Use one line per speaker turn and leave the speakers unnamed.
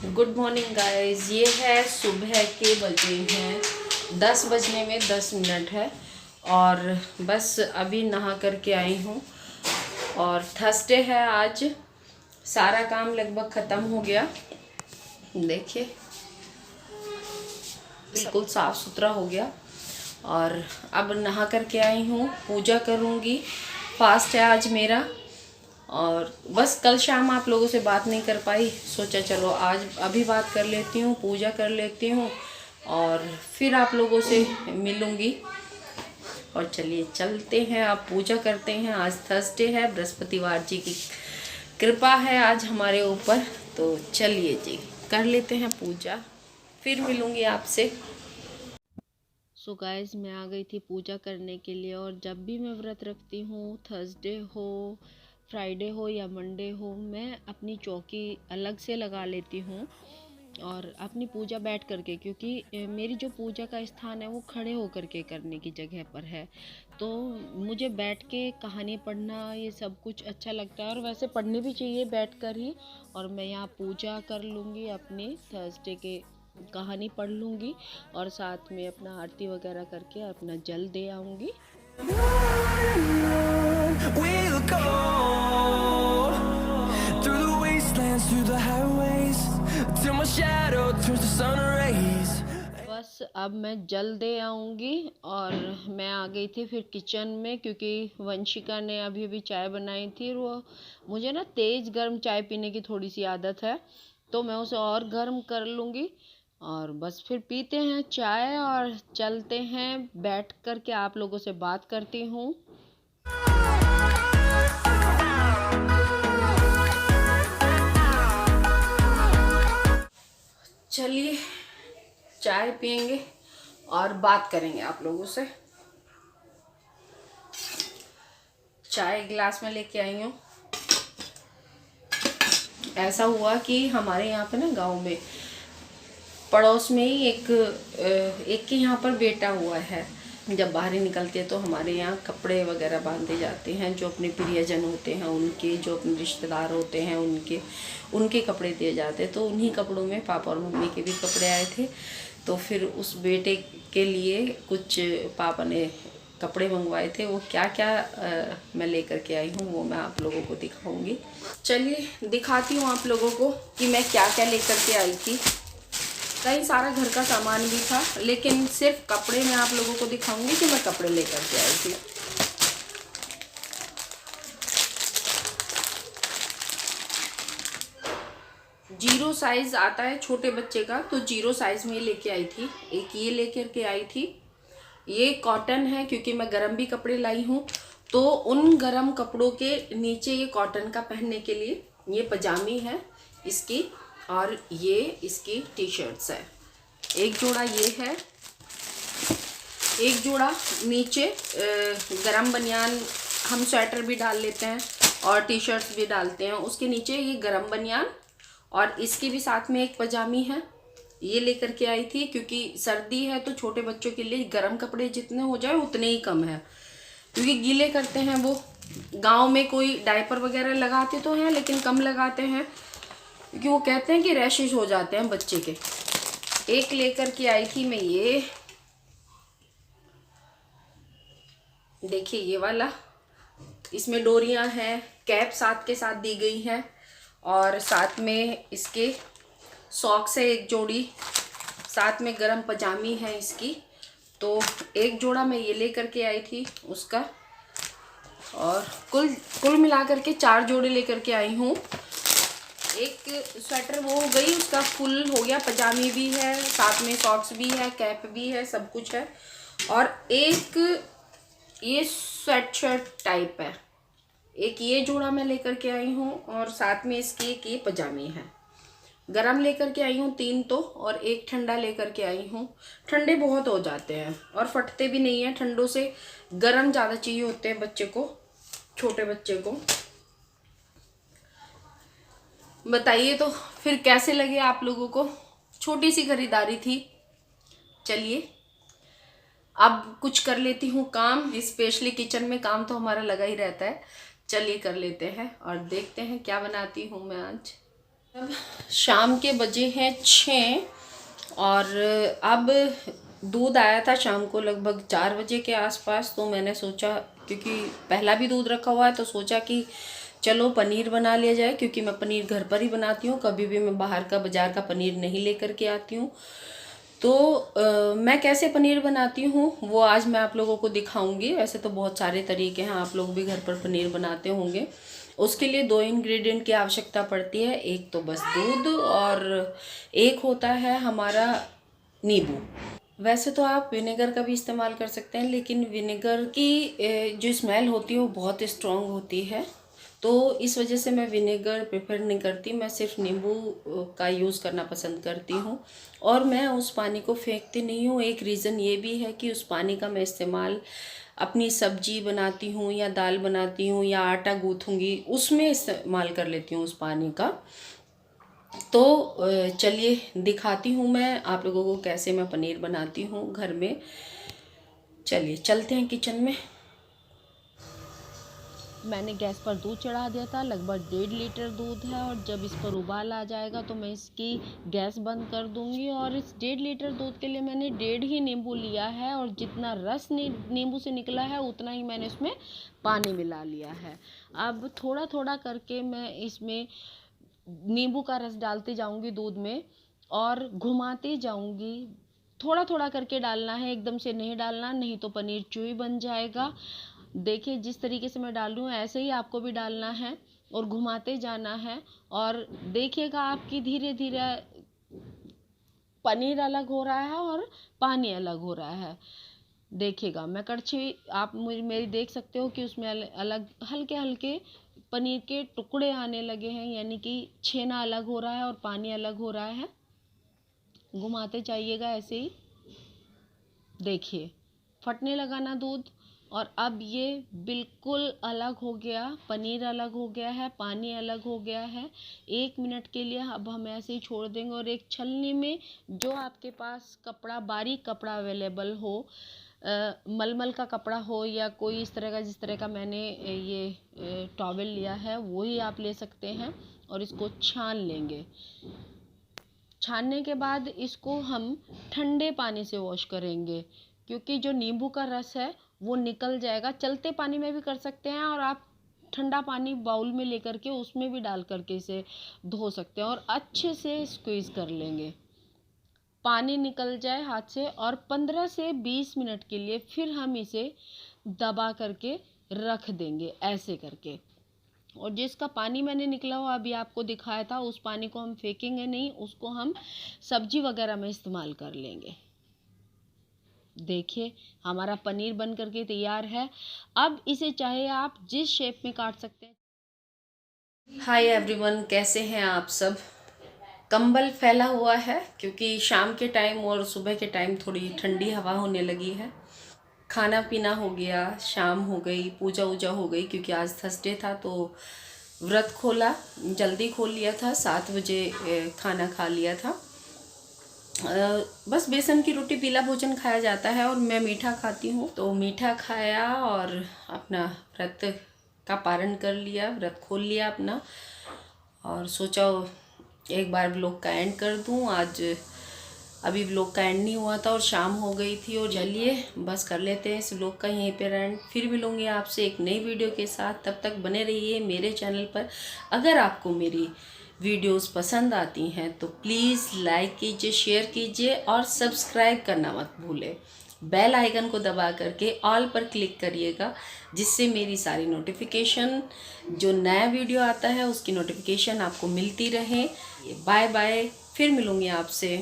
Good morning guys. ये है सुबह के बजे हैं 10 बजने में 10 मिनट है और बस अभी नहा करके आई हूँ। और थर्सडे है आज। सारा काम लगभग ख़त्म हो गया। देखिए बिल्कुल साफ़ सुथरा हो गया। और अब नहा करके आई हूँ, पूजा करूँगी। फास्ट है आज मेरा। और बस कल शाम आप लोगों से बात नहीं कर पाई, सोचा चलो आज अभी बात कर लेती हूँ, पूजा कर लेती हूँ और फिर आप लोगों से मिलूँगी। और चलिए चलते हैं, आप पूजा करते हैं। आज थर्सडे है, बृहस्पतिवार जी की कृपा है आज हमारे ऊपर। तो चलिए जी कर लेते हैं पूजा, फिर मिलूँगी आपसे। सो गाइस, मैं आ गई थी पूजा करने के लिए। और जब भी मैं व्रत रखती हूँ, थर्सडे हो, फ्राइडे हो या मंडे हो, मैं अपनी चौकी अलग से लगा लेती हूँ और अपनी पूजा बैठ करके, क्योंकि मेरी जो पूजा का स्थान है वो खड़े होकर के करने की जगह पर है। तो मुझे बैठ के कहानी पढ़ना ये सब कुछ अच्छा लगता है और वैसे पढ़नी भी चाहिए बैठ कर ही। और मैं यहाँ पूजा कर लूँगी अपनी थर्सडे के, कहानी पढ़ लूँगी और साथ में अपना आरती वगैरह करके अपना जल दे आऊँगी। We'll go through the wastelands, through the highways, till my shadow turns to sun rays. बस अब मैं जल दे आऊँगी। और मैं आ गई थी फिर किचन में, क्योंकि वंशिका ने अभी अभी चाय बनाई थी। और वो मुझे ना तेज़ गर्म चाय पीने की थोड़ी सी आदत है, तो मैं उसे और गर्म कर लूँगी और बस फिर पीते हैं चाय और चलते हैं। बैठ कर के आप लोगों से बात करती हूँ। चलिए चाय पियेंगे और बात करेंगे आप लोगों से। चाय गिलास में लेके आई हूँ। ऐसा हुआ कि हमारे यहाँ पे ना गांव में पड़ोस में ही एक के यहाँ पर बेटा हुआ है। जब बाहर ही निकलते हैं तो हमारे यहाँ कपड़े वगैरह बांधे जाते हैं, जो अपने प्रियजन होते हैं उनके, जो अपने रिश्तेदार होते हैं उनके कपड़े दिए जाते हैं। तो उन्हीं कपड़ों में पापा और मम्मी के भी कपड़े आए थे। तो फिर उस बेटे के लिए कुछ पापा ने कपड़े मंगवाए थे। वो क्या क्या मैं लेकर के आई हूँ वो मैं आप लोगों को दिखाऊंगी। चलिए दिखाती हूँ आप लोगों को कि मैं क्या क्या लेकर के आई थी। कई सारा घर का सामान भी था, लेकिन सिर्फ कपड़े मैं आप लोगों को दिखाऊंगी कि मैं कपड़े लेकर के आई थी। जीरो साइज आता है छोटे बच्चे का, तो जीरो साइज में लेके आई थी। एक ये लेकर के आई थी। ये कॉटन है, क्योंकि मैं गरम भी कपड़े लाई हूँ, तो उन गरम कपड़ों के नीचे ये कॉटन का पहनने के लिए ये पजामी है इसकी, और ये इसकी टी शर्ट्स है। एक जोड़ा ये है, एक जोड़ा नीचे गरम बनियान, हम स्वेटर भी डाल लेते हैं और टी शर्ट्स भी डालते हैं, उसके नीचे ये गरम बनियान, और इसकी भी साथ में एक पजामी है। ये लेकर के आई थी, क्योंकि सर्दी है तो छोटे बच्चों के लिए गर्म कपड़े जितने हो जाए उतने ही कम है, क्योंकि गीले करते हैं वो। गांव में कोई डायपर वगैरह लगाते तो हैं, लेकिन कम लगाते हैं, क्योंकि वो कहते हैं कि रैशेज हो जाते हैं बच्चे के। एक लेकर के आई थी मैं ये, देखिए ये वाला। इसमें डोरियां हैं, कैप साथ के साथ दी गई है, और साथ में इसके सॉक्स है एक जोड़ी, साथ में गरम पजामी है इसकी। तो एक जोड़ा मैं ये लेकर के आई थी उसका, और कुल मिलाकर के 4 जोड़े लेकर के आई हूँ। एक स्वेटर वो हो गई, उसका फुल हो गया, पजामी भी है, साथ में सॉक्स भी है, कैप भी है, सब कुछ है। और एक ये स्वेट शर्ट टाइप है, एक ये जोड़ा मैं लेकर के आई हूँ, और साथ में इसकी एक ये पजामी है। गरम लेकर के आई हूँ 3 तो, और एक ठंडा लेकर के आई हूँ। ठंडे बहुत हो जाते हैं और फटते भी नहीं हैं ठंडों से। गरम ज़्यादा चाहिए होते हैं बच्चे को, छोटे बच्चे को। बताइए तो फिर कैसे लगे आप लोगों को। छोटी सी खरीदारी थी। चलिए अब कुछ कर लेती हूँ काम, स्पेशली किचन में काम तो हमारा लगा ही रहता है। चलिए कर लेते हैं और देखते हैं क्या बनाती हूँ मैं आज। अब शाम के बजे हैं 6 और अब दूध आया था शाम को लगभग 4 बजे के आसपास। तो मैंने सोचा, क्योंकि पहला भी दूध रखा हुआ है, तो सोचा कि चलो पनीर बना लिया जाए, क्योंकि मैं पनीर घर पर ही बनाती हूँ, कभी भी मैं बाहर का बाज़ार का पनीर नहीं लेकर के आती हूँ। तो मैं कैसे पनीर बनाती हूँ वो आज मैं आप लोगों को दिखाऊंगी। वैसे तो बहुत सारे तरीके हैं, आप लोग भी घर पर पनीर बनाते होंगे। उसके लिए 2 इंग्रेडिएंट की आवश्यकता पड़ती है। एक तो बस दूध और एक होता है हमारा नींबू। वैसे तो आप विनेगर का भी इस्तेमाल कर सकते हैं, लेकिन विनेगर की जो स्मेल होती है वो बहुत स्ट्रॉन्ग होती है, तो इस वजह से मैं विनेगर प्रेफर नहीं करती। मैं सिर्फ नींबू का यूज़ करना पसंद करती हूँ। और मैं उस पानी को फेंकती नहीं हूँ। एक रीज़न ये भी है कि उस पानी का मैं इस्तेमाल अपनी सब्जी बनाती हूँ या दाल बनाती हूँ या आटा गूँथूँगी, उसमें इस्तेमाल कर लेती हूँ उस पानी का। तो चलिए दिखाती हूँ मैं आप लोगों को कैसे मैं पनीर बनाती हूँ घर में। चलिए चलते हैं किचन में। मैंने गैस पर दूध चढ़ा दिया था, लगभग 1.5 लीटर दूध है, और जब इस पर उबाल आ जाएगा तो मैं इसकी गैस बंद कर दूंगी। और इस 1.5 लीटर दूध के लिए मैंने 1.5 ही नींबू लिया है, और जितना रस नींबू से निकला है उतना ही मैंने इसमें पानी मिला लिया है। अब थोड़ा थोड़ा करके मैं इसमें नींबू का रस डालती जाऊंगी दूध में और घुमाती जाऊंगी। थोड़ा थोड़ा करके डालना है, एकदम से नहीं डालना, नहीं तो पनीर चूई बन जाएगा। देखिए जिस तरीके से मैं डाल रही हूँ ऐसे ही आपको भी डालना है और घुमाते जाना है। और देखिएगा आपकी धीरे धीरे पनीर अलग हो रहा है और पानी अलग हो रहा है। देखिएगा मैं कड़छी आप मेरी देख सकते हो कि उसमें अलग हल्के हल्के पनीर के टुकड़े आने लगे हैं, यानी कि छेना अलग हो रहा है और पानी अलग हो रहा है। घुमाते जाइएगा ऐसे ही। देखिए फटने लगा ना दूध, और अब ये बिल्कुल अलग हो गया, पनीर अलग हो गया है, पानी अलग हो गया है। 1 मिनट के लिए अब हम ऐसे ही छोड़ देंगे, और एक छलनी में जो आपके पास कपड़ा, बारीक कपड़ा अवेलेबल हो, मलमल का कपड़ा हो या कोई इस तरह का, जिस तरह का मैंने ये टॉवेल लिया है वो ही आप ले सकते हैं, और इसको छान लेंगे। छानने के बाद इसको हम ठंडे पानी से वॉश करेंगे, क्योंकि जो नींबू का रस है वो निकल जाएगा। चलते पानी में भी कर सकते हैं, और आप ठंडा पानी बाउल में लेकर के उसमें भी डाल करके इसे धो सकते हैं, और अच्छे से स्क्वीज़ कर लेंगे, पानी निकल जाए हाथ से। और 15 से 20 मिनट के लिए फिर हम इसे दबा करके रख देंगे ऐसे करके। और जिसका पानी मैंने निकला हुआ अभी आपको दिखाया था, उस पानी को हम फेंकेंगे नहीं, उसको हम सब्जी वगैरह में इस्तेमाल कर लेंगे। देखिए हमारा पनीर बन करके तैयार है। अब इसे चाहे आप जिस शेप में काट सकते हैं। हाय एवरीवन, कैसे हैं आप सब। कंबल फैला हुआ है क्योंकि शाम के टाइम और सुबह के टाइम थोड़ी ठंडी हवा होने लगी है। खाना पीना हो गया, शाम हो गई, पूजा वूजा हो गई, क्योंकि आज थर्सडे था तो व्रत खोला, जल्दी खोल लिया था, 7 बजे खाना खा लिया था। बस बेसन की रोटी पीला भोजन खाया जाता है, और मैं मीठा खाती हूँ, तो मीठा खाया और अपना व्रत का पारण कर लिया, व्रत खोल लिया अपना, और सोचा एक बार व्लॉग का एंड कर दूँ। आज अभी व्लॉग का एंड नहीं हुआ था और शाम हो गई थी, और चलिए बस कर लेते हैं इस व्लॉग का यहीं पर एंड। फिर मिलूँगी आपसे एक नई वीडियो के साथ, तब तक बने रहिए मेरे चैनल पर। अगर आपको मेरी वीडियोस पसंद आती हैं तो प्लीज़ लाइक कीजिए, शेयर कीजिए, और सब्सक्राइब करना मत भूलें। बेल आइकन को दबा करके ऑल पर क्लिक करिएगा, जिससे मेरी सारी नोटिफिकेशन, जो नया वीडियो आता है उसकी नोटिफिकेशन आपको मिलती रहे। बाय बाय, फिर मिलूँगी आपसे।